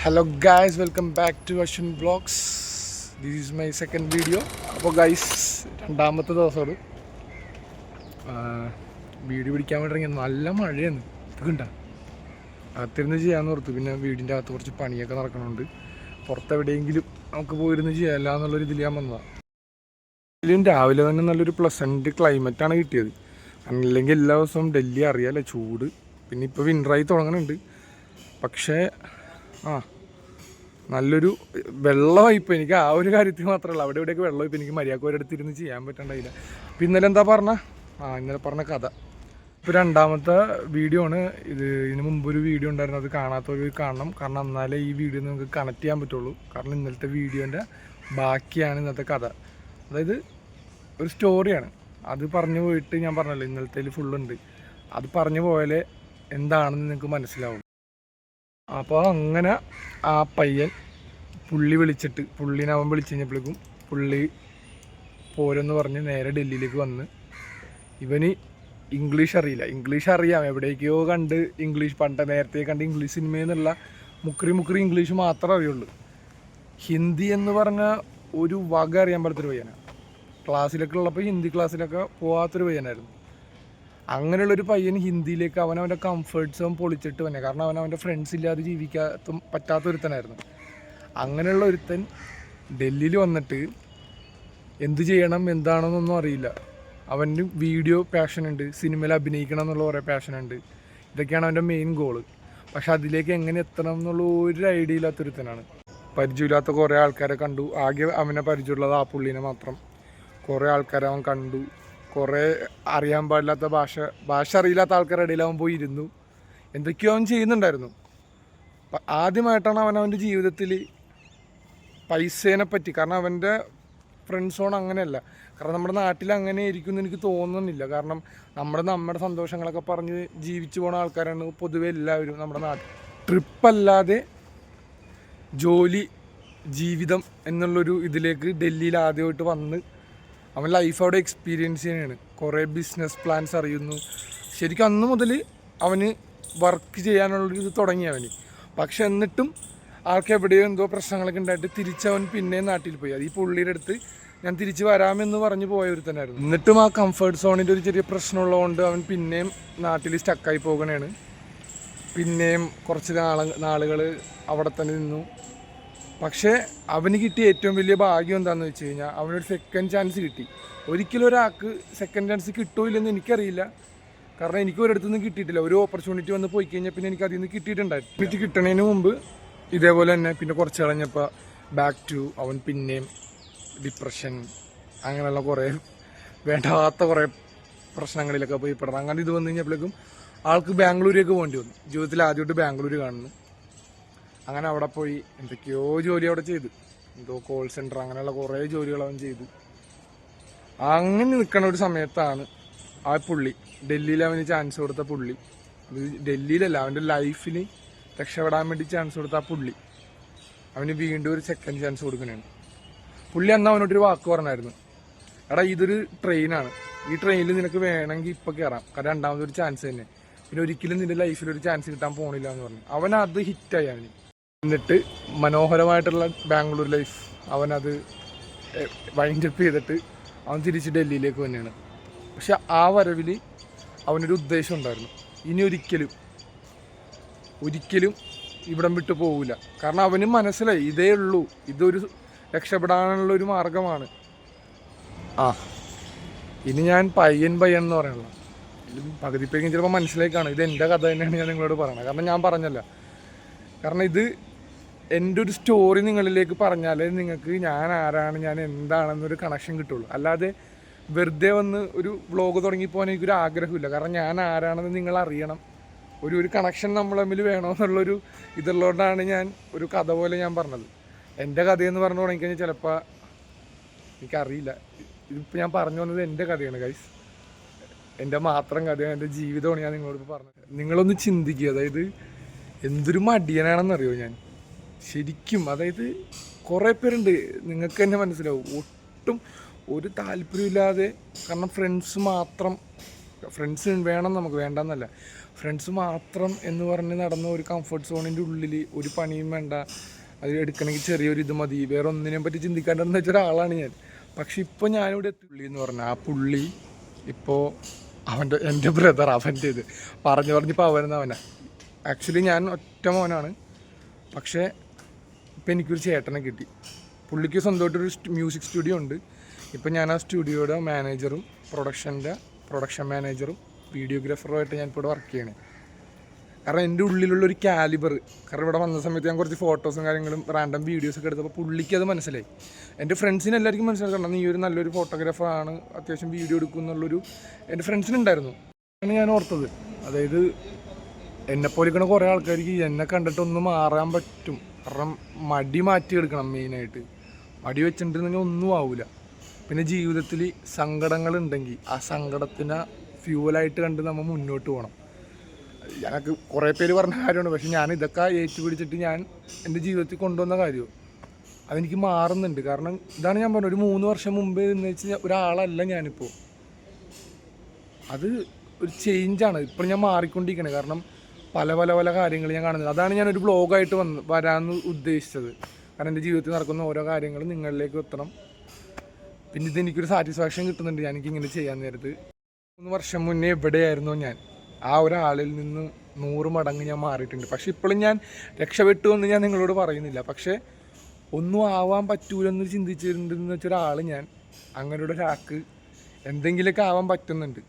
Hello guys, welcome back to Ashwin vlogs. This is my second video. അപ്പോൾ guys, രണ്ടാമത്തെ ദിവസമാണ് video പിടിക്കാൻ വേണ്ടി നല്ല മഴയാണ്. ഇതൊക്കെ അകത്തിരുന്ന് ചെയ്യാമെന്ന് ഓർത്തു. പിന്നെ വീടിൻ്റെ അകത്ത് കുറച്ച് പണിയൊക്കെ നടക്കണുണ്ട്. പുറത്തെവിടെയെങ്കിലും നമുക്ക് പോയിരുന്ന് ചെയ്യാമല്ല എന്നുള്ളൊരു ഇതിൽ ഞാൻ വന്നതാണ്. ഇതിലും രാവിലെ തന്നെ നല്ലൊരു പ്ലസൻറ്റ് ക്ലൈമറ്റാണ് കിട്ടിയത്. അല്ലെങ്കിൽ എല്ലാ ദിവസവും ഡൽഹി അറിയാമല്ലോ, ചൂട്. പിന്നെ ഇപ്പോൾ വിൻ്ററായി തുടങ്ങുന്നുണ്ട്. പക്ഷേ നല്ലൊരു വെള്ളമായിപ്പോൾ എനിക്ക് ആ ഒരു കാര്യത്തിൽ മാത്രമല്ല, അവിടെ ഇവിടെയൊക്കെ വെള്ളമായിപ്പോൾ എനിക്ക് മര്യാദക്ക് ഒരിടത്തിരുന്ന് ചെയ്യാൻ പറ്റണ്ടായില്ല. അപ്പോൾ ഇന്നലെ എന്താ ഇന്നലെ പറഞ്ഞ കഥ ഇപ്പോൾ രണ്ടാമത്തെ വീഡിയോ ആണ് ഇത്. ഇതിന് മുമ്പൊരു വീഡിയോ ഉണ്ടായിരുന്നു, അത് കാണാത്തവർ കാണണം. കാരണം എന്നാലേ ഈ വീഡിയോ നമുക്ക് കണക്ട് ചെയ്യാൻ പറ്റുള്ളൂ. കാരണം ഇന്നലത്തെ വീഡിയോൻ്റെ ബാക്കിയാണ് ഇന്നത്തെ കഥ. അതായത് ഒരു സ്റ്റോറിയാണ്. അത് പറഞ്ഞു പോയിട്ട് ഞാൻ പറഞ്ഞല്ലോ ഇന്നലത്തേൽ ഫുള്ളുണ്ട്. അത് പറഞ്ഞു പോയാലേ എന്താണെന്ന് നിങ്ങൾക്ക് മനസ്സിലാവും. അപ്പോൾ അങ്ങനെ ആ പയ്യൻ പുള്ളിനെ അവൻ വിളിച്ചു കഴിഞ്ഞപ്പോഴേക്കും പുള്ളി പോരെന്ന് പറഞ്ഞ് നേരെ ഡൽഹിയിലേക്ക് വന്ന്. ഇവന് ഇംഗ്ലീഷ് അറിയാം, എവിടേക്കോ കണ്ട് ഇംഗ്ലീഷ് നേരത്തെ കണ്ട് ഇംഗ്ലീഷ് സിനിമയിൽ നിന്നുള്ള മുക്രി ഇംഗ്ലീഷ് മാത്രമേ അറിയുള്ളൂ. ഹിന്ദി എന്ന് പറഞ്ഞാൽ ഒരു വക അറിയാൻ പാടത്തൊരു പയ്യനാണ്. ക്ലാസ്സിലൊക്കെ ഉള്ളപ്പോൾ ഹിന്ദി ക്ലാസ്സിലൊക്കെ പോകാത്തൊരു പയ്യനായിരുന്നു. അങ്ങനെയുള്ളൊരു പയ്യൻ ഹിന്ദിയിലേക്ക് അവനവൻ്റെ കംഫർട്ട് സോൺ പൊളിച്ചിട്ട് തന്നെ. കാരണം അവനവൻ്റെ ഫ്രണ്ട്സ് ഇല്ലാതെ ജീവിക്കാൻ പറ്റാത്ത ഒരുത്തനായിരുന്നു. അങ്ങനെയുള്ള ഒരുത്തൻ ഡൽഹിയിൽ വന്നിട്ട് എന്ത് ചെയ്യണം എന്താണെന്നൊന്നും അറിയില്ല. അവന് വീഡിയോ പാഷനുണ്ട്, സിനിമയിൽ അഭിനയിക്കണം എന്നുള്ള കുറേ പാഷനുണ്ട്. ഇതൊക്കെയാണ് അവൻ്റെ മെയിൻ ഗോള്. പക്ഷെ അതിലേക്ക് എങ്ങനെ എത്തണം എന്നുള്ള ഒരു ഐഡിയ ഇല്ലാത്തൊരുത്തനാണ്. പരിചയമില്ലാത്ത കുറേ ആൾക്കാരെ കണ്ടു. ആകെ അവനെ പരിചയമുള്ളത് ആ പുള്ളീനെ മാത്രം. കുറേ ആൾക്കാരെ അവൻ കണ്ടു. കുറേ അറിയാൻ പാടില്ലാത്ത ഭാഷ അറിയില്ലാത്ത ആൾക്കാരുടെ ഇടയിൽ അവൻ പോയി ഇരുന്നു. എന്തൊക്കെയോ അവൻ ചെയ്യുന്നുണ്ടായിരുന്നു. ആദ്യമായിട്ടാണ് അവൻ്റെ ജീവിതത്തിൽ പൈസേനെ പറ്റി, കാരണം അവൻ്റെ ഫ്രണ്ട് സോൺ അങ്ങനെയല്ല. കാരണം നമ്മുടെ നാട്ടിൽ അങ്ങനെ ആയിരിക്കുമെന്ന് എനിക്ക് തോന്നുന്നില്ല. കാരണം നമ്മുടെ സന്തോഷങ്ങളൊക്കെ പറഞ്ഞ് ജീവിച്ചു പോണ ആൾക്കാരാണ് പൊതുവെ എല്ലാവരും നമ്മുടെ നാട്ടിൽ. ട്രിപ്പല്ലാതെ ജോലി ജീവിതം എന്നുള്ളൊരു ഇതിലേക്ക് ഡൽഹിയിൽ ആദ്യമായിട്ട് വന്ന് അവൻ ലൈഫ് അവിടെ എക്സ്പീരിയൻസ് ചെയ്യാനാണ്. കുറേ ബിസിനസ് പ്ലാൻസ് അറിയുന്നു. ശരിക്കും അന്ന് മുതൽ അവന് വർക്ക് ചെയ്യാനുള്ളൊരു ഇത് തുടങ്ങി അവന്. പക്ഷെ എന്നിട്ടും ആൾക്ക് എവിടെയോ എന്തോ പ്രശ്നങ്ങളൊക്കെ ഉണ്ടായിട്ട് തിരിച്ചവൻ പിന്നെയും നാട്ടിൽ പോയി. അത് ഈ പുള്ളിയുടെ അടുത്ത് ഞാൻ തിരിച്ച് വരാമെന്ന് പറഞ്ഞ് പോയ ഒരു തന്നെയായിരുന്നു. എന്നിട്ടും ആ കംഫർട്ട് സോണിൻ്റെ ഒരു ചെറിയ പ്രശ്നമുള്ളതുകൊണ്ട് അവൻ പിന്നെയും നാട്ടിൽ സ്റ്റക്കായി പോകണേണ്. പിന്നെയും കുറച്ച് നാളുകൾ അവിടെ തന്നെ നിന്നു. പക്ഷേ അവന് കിട്ടിയ ഏറ്റവും വലിയ ഭാഗ്യം എന്താണെന്ന് വെച്ച് കഴിഞ്ഞാൽ അവനൊരു സെക്കൻഡ് ചാൻസ് കിട്ടി. ഒരിക്കലും ഒരാൾക്ക് സെക്കൻഡ് ചാൻസ് കിട്ടുമില്ലെന്ന് എനിക്കറിയില്ല. കാരണം എനിക്ക് ഒരിടത്തു നിന്ന് കിട്ടിയിട്ടില്ല. ഒരു ഓപ്പർച്യൂണിറ്റി വന്ന് പോയി കഴിഞ്ഞാൽ പിന്നെ എനിക്ക് അതിൽ നിന്ന് കിട്ടിയിട്ടുണ്ടായിരുന്നു. എനിക്ക് കിട്ടണതിന് മുമ്പ് ഇതേപോലെ തന്നെ പിന്നെ കുറച്ച് കളഞ്ഞപ്പോൾ ബാക്ക് ടു അവൻ പിന്നെയും ഡിപ്രഷൻ അങ്ങനെയുള്ള കുറേ വേണ്ടാത്ത കുറേ പ്രശ്നങ്ങളിലൊക്കെ പോയി പെടണം. അങ്ങനെ ഇത് വന്നു കഴിഞ്ഞപ്പോഴേക്കും ആൾക്ക് ബാംഗ്ലൂരേക്ക് പോകേണ്ടി വന്നു. ജീവിതത്തിൽ ആദ്യമായിട്ട് ബാംഗ്ലൂർ കാണുന്നു. അങ്ങനെ അവിടെ പോയി എന്തൊക്കെയോ ജോലി അവിടെ ചെയ്തു. എന്തോ കോൾ സെൻറ്റർ അങ്ങനെയുള്ള കുറേ ജോലികൾ അവൻ ചെയ്തു. അങ്ങനെ നിൽക്കണ ഒരു സമയത്താണ് ആ പുള്ളി, ഡൽഹിയിൽ അവന് ചാൻസ് കൊടുത്ത പുള്ളി, അത് ഡൽഹിയിലല്ല അവൻ്റെ ലൈഫിന് രക്ഷപ്പെടാൻ വേണ്ടി ചാൻസ് കൊടുത്ത ആ പുള്ളി അവന് വീണ്ടും ഒരു സെക്കൻഡ് ചാൻസ് കൊടുക്കണേണ്. പുള്ളി അന്ന് അവനോട്ടൊരു വാക്ക് പറഞ്ഞായിരുന്നു, എടാ ഇതൊരു ട്രെയിനാണ്, ഈ ട്രെയിനിൽ നിനക്ക് വേണമെങ്കിൽ ഇപ്പം കയറാം, കാരണം രണ്ടാമതൊരു ചാൻസ് തന്നെ, പിന്നെ ഒരിക്കലും നിന്റെ ലൈഫിൽ ഒരു ചാൻസ് കിട്ടാൻ പോണില്ല എന്ന് പറഞ്ഞു. അവനത് ഹിറ്റായി. അവന് എന്നിട്ട് മനോഹരമായിട്ടുള്ള ബാംഗ്ലൂർ ലൈഫ് അവനത് വൈൻഡപ്പ് ചെയ്തിട്ട് അവൻ തിരിച്ച് ഡൽഹിയിലേക്ക് തന്നെയാണ്. പക്ഷെ ആ വരവിൽ അവനൊരു ഉദ്ദേശം ഉണ്ടായിരുന്നു, ഇനി ഒരിക്കലും ഇവിടം വിട്ടു പോകില്ല. കാരണം അവന് മനസ്സിലായി ഇതേ ഉള്ളൂ, ഇതൊരു രക്ഷപ്പെടാനുള്ളൊരു മാർഗമാണ്. ഇനി ഞാൻ പയ്യൻ എന്ന് പറയണല്ലോ, പകുതിപ്പേക്കും ചിലപ്പോൾ മനസ്സിലായി കാണും ഇത് എൻ്റെ കഥ തന്നെയാണ് ഞാൻ നിങ്ങളോട് പറയണത്. കാരണം ഞാൻ പറഞ്ഞല്ല, കാരണം ഇത് എൻ്റെ ഒരു സ്റ്റോറി നിങ്ങളിലേക്ക് പറഞ്ഞാലേ നിങ്ങൾക്ക് ഞാൻ ആരാണ്, ഞാൻ എന്താണെന്നൊരു കണക്ഷൻ കിട്ടുള്ളൂ. അല്ലാതെ വെറുതെ വന്ന് ഒരു വ്ളോഗ് തുടങ്ങിപ്പോകാൻ എനിക്കൊരു ആഗ്രഹമില്ല. കാരണം ഞാൻ ആരാണെന്ന് നിങ്ങൾ അറിയണം, ഒരു കണക്ഷൻ നമ്മൾ തമ്മിൽ വേണമെന്നുള്ളൊരു ഇതുള്ളതുകൊണ്ടാണ് ഞാൻ ഒരു കഥ പോലെ ഞാൻ പറഞ്ഞത്. എൻ്റെ കഥയെന്ന് പറഞ്ഞു തുടങ്ങിക്കഴിഞ്ഞാൽ ചിലപ്പോൾ എനിക്കറിയില്ല. ഇതിപ്പോൾ ഞാൻ പറഞ്ഞു വന്നത് എൻ്റെ കഥയാണ് ഗൈസ്, എൻ്റെ മാത്രം കഥയാണ്, എൻ്റെ ജീവിതമാണ് ഞാൻ നിങ്ങളോട് പറഞ്ഞത്. നിങ്ങളൊന്ന് ചിന്തിക്കുക, അതായത് എന്തൊരു മടിയനാണെന്നറിയോ ഞാൻ ശരിക്കും. അതായത് കുറേ പേരുണ്ട്, നിങ്ങൾക്ക് തന്നെ മനസ്സിലാവും, ഒട്ടും ഒരു താല്പര്യമില്ലാതെ, കാരണം ഫ്രണ്ട്സ് വേണം നമുക്ക്, വേണ്ടെന്നല്ല, ഫ്രണ്ട്സ് മാത്രം എന്ന് പറഞ്ഞ് നടന്ന ഒരു കംഫർട്ട് സോണിൻ്റെ ഉള്ളിൽ ഒരു പണിയും വേണ്ട, അത് എടുക്കണമെങ്കിൽ ചെറിയൊരു ഇത് മതി, വേറെ ഒന്നിനെ പറ്റി ചിന്തിക്കാണ്ടെന്ന് വെച്ച ഒരാളാണ് ഞാൻ. പക്ഷെ ഇപ്പോൾ ഞാനിവിടെ പുള്ളി എന്ന് പറഞ്ഞാൽ ആ പുള്ളി ഇപ്പോൾ എൻ്റെ ബ്രദർ അവൻ്റെ ഇത് പറഞ്ഞിപ്പോൾ അവനാ. ആക്ച്വലി ഞാൻ ഒറ്റ മോനാണ്, പക്ഷേ ഇപ്പം എനിക്കൊരു ചേട്ടനെ കിട്ടി. പുള്ളിക്ക് സ്വന്തമായിട്ടൊരു മ്യൂസിക് സ്റ്റുഡിയോ ഉണ്ട്. ഇപ്പം ഞാൻ ആ സ്റ്റുഡിയോയുടെ മാനേജറും പ്രൊഡക്ഷൻ മാനേജറും വീഡിയോഗ്രാഫറുമായിട്ട് ഞാനിപ്പോൾ ഇവിടെ വർക്ക് ചെയ്യണേ. കാരണം എൻ്റെ ഉള്ളിലുള്ളൊരു കാലിബർ, കാരണം ഇവിടെ വന്ന സമയത്ത് ഞാൻ കുറച്ച് ഫോട്ടോസും കാര്യങ്ങളും റാൻഡം വീഡിയോസൊക്കെ എടുത്തപ്പോൾ പുള്ളിക്ക് അത് മനസ്സിലായി. എൻ്റെ ഫ്രണ്ട്സിന് എല്ലാവർക്കും മനസ്സിലാക്കണം നീ ഒരു നല്ലൊരു ഫോട്ടോഗ്രാഫറാണ്, അത്യാവശ്യം വീഡിയോ എടുക്കും എന്നുള്ളൊരു എൻ്റെ ഫ്രണ്ട്സിനുണ്ടായിരുന്നു. ആണ് ഞാൻ ഓർത്തത്. അതായത് എന്നെപ്പോലിക്കണ കുറേ ആൾക്കാർക്ക് എന്നെ കണ്ടിട്ടൊന്ന് മാറാൻ പറ്റും. കാരണം മടി മാറ്റിയെടുക്കണം മെയിനായിട്ട്. മടി വെച്ചിട്ടുണ്ടെങ്കിൽ ഒന്നും ആവില്ല. പിന്നെ ജീവിതത്തിൽ സങ്കടങ്ങളുണ്ടെങ്കിൽ ആ സങ്കടത്തിനെ ഫ്യൂവലായിട്ട് കണ്ട് നമ്മൾ മുന്നോട്ട് പോകണം. ഞങ്ങൾക്ക് കുറേ പേര് പറഞ്ഞ കാര്യമാണ്, പക്ഷെ ഞാൻ ഇതൊക്കെ ഏറ്റുപിടിച്ചിട്ട് ഞാൻ എൻ്റെ ജീവിതത്തിൽ കൊണ്ടുവന്ന കാര്യവും അതെനിക്ക് മാറുന്നുണ്ട്. കാരണം ഇതാണ് ഞാൻ പറഞ്ഞത്, ഒരു 3 വർഷം മുമ്പ് എന്ന് വെച്ചാൽ ഒരാളല്ല ഞാനിപ്പോൾ. അത് ഒരു ചേഞ്ചാണ്. ഇപ്പോൾ ഞാൻ മാറിക്കൊണ്ടിരിക്കുകയാണ്. കാരണം പല കാര്യങ്ങൾ ഞാൻ കാണുന്നത്. അതാണ് ഞാനൊരു വ്ളോഗായിട്ട് വരാമെന്ന് ഉദ്ദേശിച്ചത്. കാരണം എൻ്റെ ജീവിതത്തിൽ നടക്കുന്ന ഓരോ കാര്യങ്ങളും നിങ്ങളിലേക്ക് എത്തണം. പിന്നെ ഇതെനിക്കൊരു സാറ്റിസ്ഫാക്ഷൻ കിട്ടുന്നുണ്ട് എനിക്കിങ്ങനെ ചെയ്യാൻ നേരത്ത്. 3 വർഷം മുന്നേ എവിടെയായിരുന്നോ ഞാൻ, ആ ഒരാളിൽ നിന്ന് 100 മടങ്ങ് ഞാൻ മാറിയിട്ടുണ്ട്. പക്ഷെ ഇപ്പോഴും ഞാൻ രക്ഷപ്പെട്ടു എന്ന് ഞാൻ നിങ്ങളോട് പറയുന്നില്ല. പക്ഷേ ഒന്നും ആവാൻ പറ്റൂലെന്ന് ചിന്തിച്ചിട്ടുണ്ടെന്ന് വെച്ചൊരാൾ ഞാൻ. അങ്ങനെ ഒരാൾക്ക് എന്തെങ്കിലുമൊക്കെ ആവാൻ പറ്റുന്നുണ്ട്.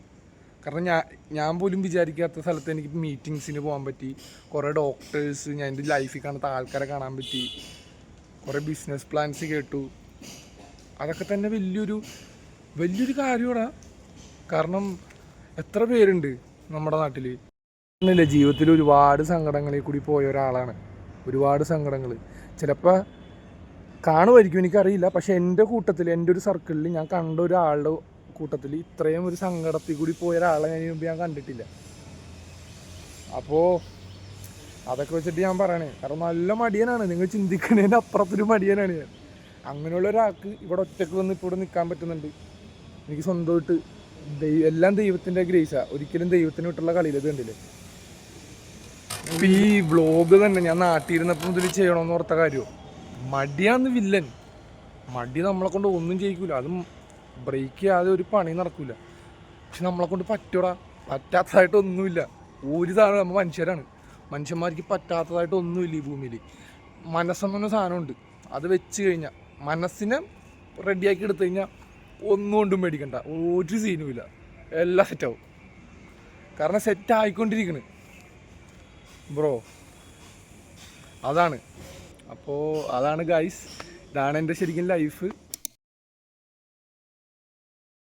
കാരണം ഞാൻ പോലും വിചാരിക്കാത്ത സ്ഥലത്ത് എനിക്ക് മീറ്റിങ്സിന് പോകാൻ പറ്റി. കുറേ ഡോക്ടേഴ്സ്, ഞാൻ എൻ്റെ ലൈഫിൽ കാണാത്ത ആൾക്കാരെ കാണാൻ പറ്റി. കുറേ ബിസിനസ് പ്ലാൻസ് കേട്ടു. അതൊക്കെ തന്നെ വലിയൊരു കാര്യമാണ്. കാരണം എത്ര പേരുണ്ട് നമ്മുടെ നാട്ടിൽ. ഒന്നുമില്ല, ജീവിതത്തിൽ ഒരുപാട് സങ്കടങ്ങളിൽ കൂടി പോയ ഒരാളാണ്. ഒരുപാട് സങ്കടങ്ങൾ ചിലപ്പോൾ കാണുമായിരിക്കും, എനിക്കറിയില്ല. പക്ഷെ എൻ്റെ കൂട്ടത്തിൽ, എൻ്റെ ഒരു സർക്കിളിൽ ഞാൻ കണ്ട ഒരാളുടെ കൂട്ടത്തിൽ ഇത്രയും ഒരു സങ്കടത്തിൽ കൂടി പോയ ഒരാളെ ഞാൻ കണ്ടിട്ടില്ല. അപ്പോൾ അതൊക്കെ വെച്ചിട്ട് ഞാൻ പറയണേ, കാരണം നല്ല മടിയനാണ്. നിങ്ങൾ ചിന്തിക്കുന്നതിൻ്റെ അപ്പുറത്തൊരു മടിയനാണ് ഞാൻ. അങ്ങനെയുള്ള ഒരാൾക്ക് ഇവിടെ ഒറ്റയ്ക്ക് വന്ന് ഇപ്പോൾ ഇവിടെ നിൽക്കാൻ പറ്റുന്നുണ്ട്. എനിക്ക് സ്വന്തമായിട്ട് എല്ലാം ദൈവത്തിൻ്റെ ഗ്രേസാണ്. ഒരിക്കലും ദൈവത്തിന് വിട്ടുള്ള കളിയിൽ ഇത് കണ്ടില്ലേ. ഇപ്പം ഈ വ്ളോഗ് തന്നെ ഞാൻ നാട്ടിലിരുന്നപ്പോൾ ഇതിൽ ചെയ്യണമെന്ന് ഓർത്ത കാര്യമോ, മടിയാന്ന് വില്ലൻ. മടി നമ്മളെ കൊണ്ട് ഒന്നും ചെയ്യിക്കില്ല. അതും ബ്രേക്ക് ചെയ്യാതെ ഒരു പണി നടക്കില്ല. പക്ഷെ നമ്മളെ കൊണ്ട് പറ്റാത്തതായിട്ടൊന്നുമില്ല. ഒരു സാധനം നമ്മൾ മനുഷ്യരാണ്. മനുഷ്യന്മാർക്ക് പറ്റാത്തതായിട്ടൊന്നുമില്ല ഈ ഭൂമിയിൽ. മനസ്സെന്ന സാധനമുണ്ട്. അത് വെച്ച് കഴിഞ്ഞാൽ, മനസ്സിനെ റെഡിയാക്കി എടുത്തു കഴിഞ്ഞാൽ ഒന്നും കൊണ്ടും മേടിക്കണ്ട, ഒരു സീനുമില്ല, എല്ലാം സെറ്റാവും. കാരണം സെറ്റായിക്കൊണ്ടിരിക്കണ് ബ്രോ. അതാണ്. അപ്പോൾ അതാണ് ഗൈസ്, ഇതാണ് എൻ്റെ ശരിക്കും ലൈഫ്.